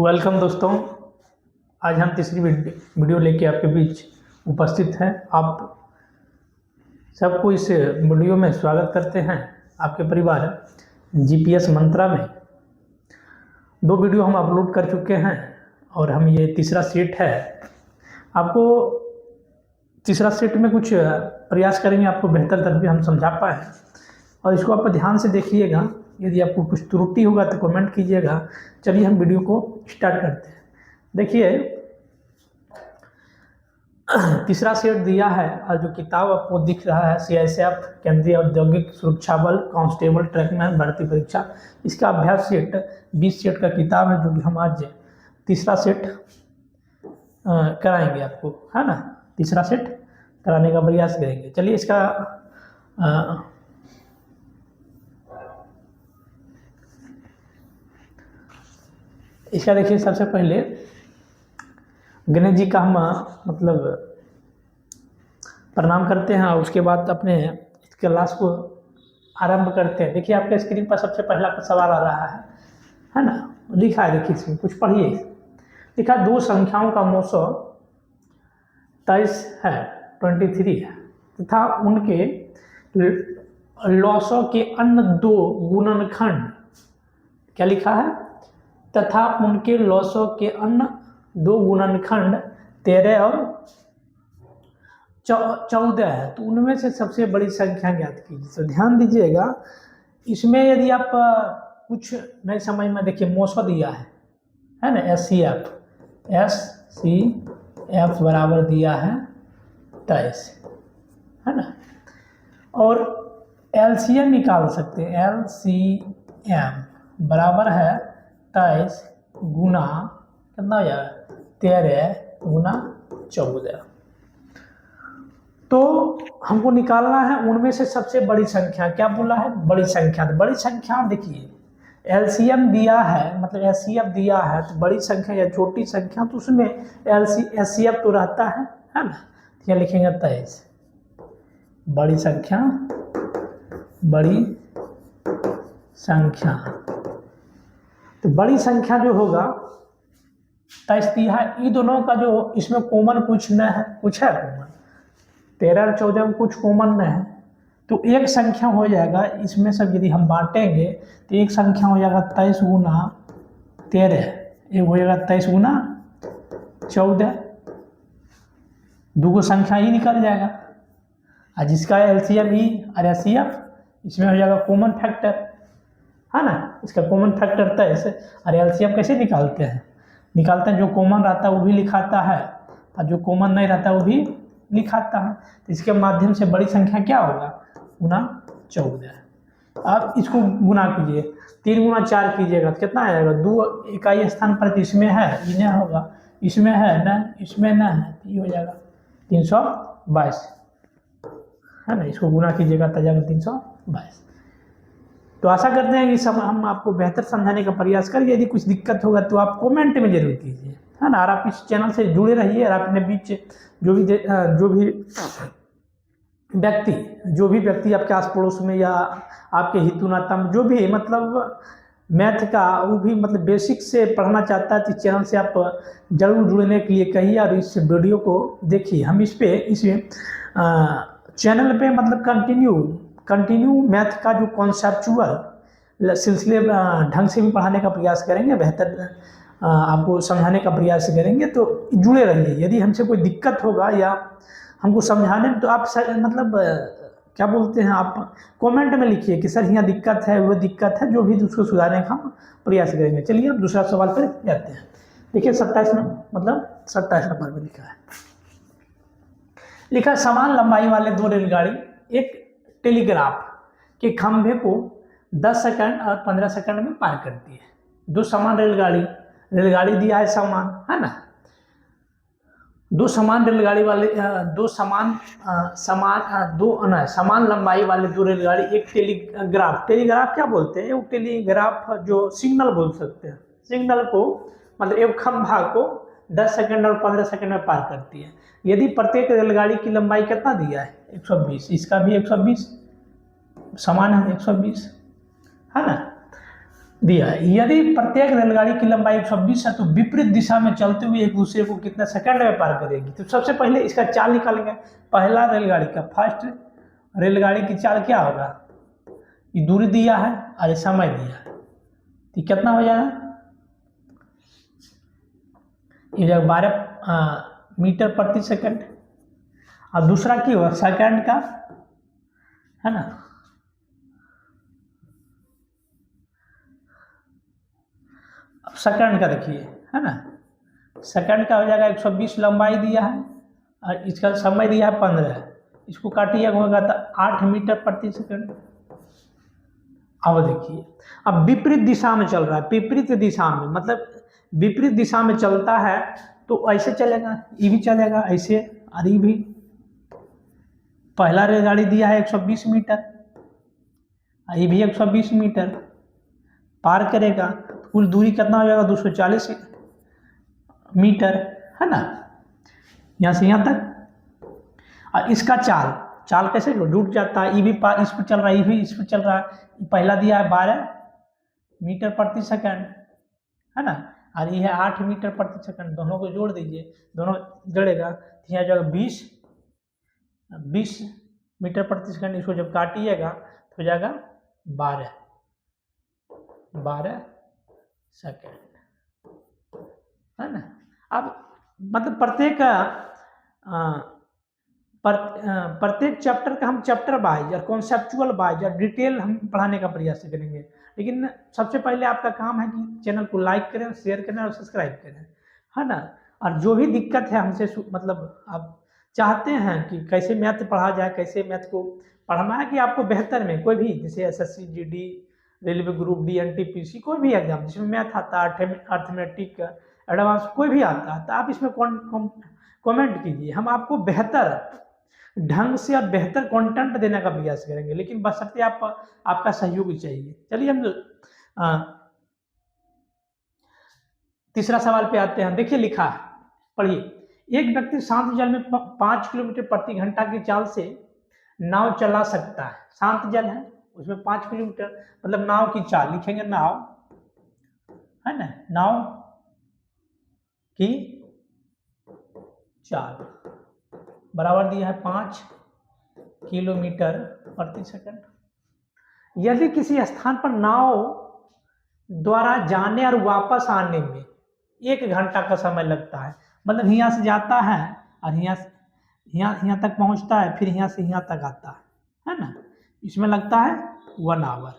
Welcome दोस्तों। आज हम तीसरी वीडियो लेके आपके बीच उपस्थित हैं। आप सबको इस वीडियो में स्वागत करते हैं। आपके परिवार जीपीएस मंत्रा में 2 वीडियो हम अपलोड कर चुके हैं और हम ये तीसरा सेट है। आपको तीसरा सेट में कुछ प्रयास करेंगे, आपको बेहतर तरीके हम समझा पाए और इसको आप ध्यान से देखिएगा। यदि आपको कुछ त्रुटि होगा तो कमेंट कीजिएगा। चलिए हम वीडियो को स्टार्ट करते हैं। देखिए, तीसरा सेट दिया है और जो किताब आपको दिख रहा है सीआईएसएफ केंद्रीय औद्योगिक सुरक्षा बल कांस्टेबल ट्रैकमैन भर्ती परीक्षा, इसका अभ्यास सेट 20 सेट का किताब है, जो कि हम आज तीसरा सेट कराएंगे आपको, है ना। तीसरा सेट कराने का प्रयास करेंगे। चलिए इसका देखिए, सबसे पहले गणेश जी का हम प्रणाम करते हैं और उसके बाद अपने क्लास को आरंभ करते हैं। देखिए, आपके स्क्रीन पर सबसे पहला सवाल आ रहा है ना। लिखा है, देखिए इसमें कुछ पढ़िए। लिखा 2 संख्याओं का मौसो 23 है, 23 है तथा उनके लौसों के अन्य 2 गुणनखंड, क्या लिखा है, तथा उनके लौसों के अन्य 2 गुणनखंड 13 और 14 है। तो उनमें से सबसे बड़ी संख्या ज्ञात कीजिए। तो ध्यान दीजिएगा, इसमें यदि आप कुछ नहीं समझ में, देखिए मौसो दिया है ना, एस सी एफ बराबर दिया है 23, है ना। और एलसीएम निकाल सकते हैं। एलसीएम बराबर है 23 गुना कितना हो जाएगा, 13 गुना 14। तो हमको निकालना है उनमें से सबसे बड़ी संख्या। क्या बोला है, बड़ी संख्या। तो बड़ी संख्या देखिए, एलसीएम दिया है, मतलब एचसीएफ दिया है, तो बड़ी संख्या या छोटी संख्या, तो उसमें एचसीएफ तो रहता है ना। क्या लिखेंगे, 23 बड़ी संख्या, बड़ी संख्या। तो बड़ी संख्या जो होगा 23 दिया है। ये दोनों का जो इसमें कॉमन कुछ न है, कुछ है कॉमन, 13 और 14 में कुछ कॉमन न है, तो एक संख्या हो जाएगा। इसमें सब यदि हम बांटेंगे तो एक संख्या हो जाएगा 23 गुना 13, एक हो जाएगा 23 गुना 14, 2 संख्या ही निकल जाएगा। और जिसका एलसीएम ही और एचसीएफ, इसमें हो जाएगा कॉमन फैक्टर, है ना। इसका कॉमन फैक्टर 23। और एलसीएम कैसे निकालते हैं, जो कॉमन रहता है वो भी लिखाता है और जो कॉमन नहीं रहता वो भी लिखाता है। तो इसके माध्यम से बड़ी संख्या क्या होगा, गुना 14। अब इसको गुना कीजिए, 3 गुना 4 कीजिएगा तो कितना आएगा, 2 इकाई स्थान पर इसमें है, इन्हें होगा, इसमें है न, इसमें न है, तो ये हो जाएगा 322, है ना। इसको गुना कीजिएगा तो जाएगा 322। तो आशा करते हैं कि सब हम आपको बेहतर समझाने का प्रयास करें। यदि कुछ दिक्कत होगा तो आप कमेंट में जरूर कीजिए, है ना। और आप इस चैनल से जुड़े रहिए और अपने बीच जो भी व्यक्ति आपके आस पड़ोस में या आपके हितु नाता में जो भी मैथ का वो भी बेसिक से पढ़ना चाहता है, तो इस चैनल से आप जरूर जुड़ने के लिए कहिए और इस वीडियो को देखिए। हम इस चैनल पे कंटिन्यू मैथ का जो कॉन्सेप्चुअल सिलसिले ढंग से भी पढ़ाने का प्रयास करेंगे, बेहतर आपको समझाने का प्रयास करेंगे। तो जुड़े रहिए। यदि हमसे कोई दिक्कत होगा या हमको समझाने में, तो आप क्या बोलते हैं, आप कमेंट में लिखिए कि सर यहाँ दिक्कत है, वो दिक्कत है, जो भी उसको सुधारने का हम प्रयास करेंगे। चलिए अब दूसरा सवाल पर जाते हैं। देखिए 27 नंबर में लिखा समान लंबाई वाले 2 रेलगाड़ी एक टेलीग्राफ के खंभे को 10 सेकंड और 15 सेकंड में पार करती है। 2 समान रेलगाड़ी दिया है, है ना। 2 समान रेलगाड़ी वाले समान लंबाई वाले 2 रेलगाड़ी एक टेलीग्राफ क्या बोलते हैं, एक टेलीग्राफ जो सिग्नल बोल सकते हैं, सिग्नल को एक खंभा को 10 सेकंड और 15 सेकंड में पार करती है। यदि प्रत्येक रेलगाड़ी की लंबाई कितना दिया है, 120, इसका भी 120 समान है, 120, है ना। दिया है। यदि प्रत्येक रेलगाड़ी की लंबाई 120 है तो विपरीत दिशा में चलते हुए एक दूसरे को कितने सेकंड में पार करेगी। तो सबसे पहले इसका चाल निकालेंगे। पहला रेलगाड़ी का फर्स्ट रेलगाड़ी की चाल क्या होगा, ये दूरी दिया है और ये समय दिया है, तो कितना हो जाएगा, ये 12 मीटर प्रति सेकंड। और दूसरा क्या होगा, सेकंड का, है ना, अब सेकंड का देखिए, है ना, सेकंड का हो जाएगा 120 लंबाई दिया है और इसका समय दिया है 15, इसको काटिएगा होगा तो 8 मीटर प्रति सेकंड। अब देखिए, अब विपरीत दिशा में चल रहा है, विपरीत दिशा में मतलब विपरीत दिशा में चलता है तो ऐसे चलेगा, ये भी चलेगा ऐसे और ये भी। पहला रेलगाड़ी दिया है 120 मीटर, ये भी 120 मीटर पार करेगा, तो कुल दूरी कितना हो जाएगा, 240 मीटर, है ना, यहाँ से यहाँ तक। और इसका चाल चाल कैसे जुड़ जाता है, ये भी इस पर चल रहा है, ये भी इस पर चल रहा है। पहला दिया है 12 मीटर प्रति सेकंड, है ना, और ये है 8 मीटर प्रति सेकंड, दोनों को जोड़ दीजिए, दोनों जोड़ेगा तो यहाँ जाएगा 20 मीटर प्रति सेकंड। इसको जब काटिएगा तो हो जाएगा 12 सेकंड, है ना। अब मतलब प्रत्येक चैप्टर का हम चैप्टर वाइज और कॉन्सेप्चुअल वाइज और डिटेल हम पढ़ाने का प्रयास करेंगे। लेकिन सबसे पहले आपका काम है कि चैनल को लाइक करें, शेयर करें और सब्सक्राइब करें, है ना। और जो भी दिक्कत है हमसे मतलब आप चाहते हैं कि कैसे मैथ पढ़ा जाए, कैसे मैथ को पढ़ना है कि आपको बेहतर में कोई भी, जैसे SSC GD, railway group D, NTPC, कोई भी एग्जाम जिसमें मैथ आता है, अर्थमेटिक, एडवांस कोई भी आता है, तो आप इसमें कमेंट कीजिए, हम आपको बेहतर ढंग से और बेहतर कंटेंट देने का प्रयास करेंगे। लेकिन बशर्ते आपका सहयोग चाहिए। चलिए हम तीसरा सवाल पे आते हैं। देखिए लिखा है, पढ़िए। एक व्यक्ति शांत जल में 5 किलोमीटर प्रति घंटा की चाल से नाव चला सकता है। शांत जल है, उसमें 5 किलोमीटर मतलब नाव की चाल लिखेंगे, नाव, है ना, नाव की चाल बराबर दिया है 5 किलोमीटर प्रति सेकंड। यदि किसी स्थान पर नाव द्वारा जाने और वापस आने में 1 घंटा का समय लगता है, मतलब यहाँ से जाता है और यहाँ तक पहुँचता है, फिर यहाँ से यहाँ तक आता है ना, इसमें लगता है 1 आवर।